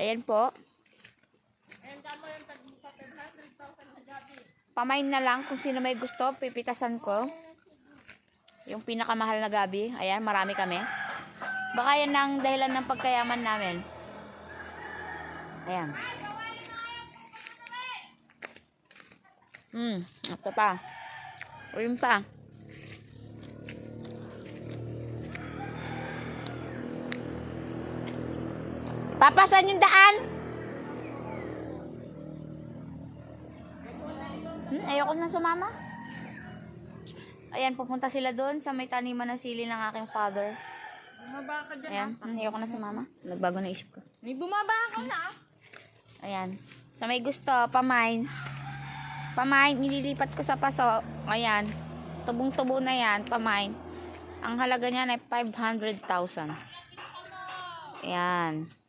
Ayan po. Pamain na lang kung sino may gusto. Pipitasan ko. Yung pinakamahal na gabi. Ayan, marami kami. Baka yan ang dahilan ng pagkayaman namin. Ayan. Ito pa. Uyun pa. Papasan yung daan. Ayoko na sumama. Ayan, pupunta sila doon sa may taniman ng sili ng aking father. Bumaba ka dyan. Ayan, ayoko na sumama. Nagbago na isip ko. May bumaba ka na. Ayan. Sa may gusto, pamain. Pamain, nililipat ko sa paso. Ayan. Tubong-tubo na yan, pamain. Ang halaga niyan ay 500,000. Ayan.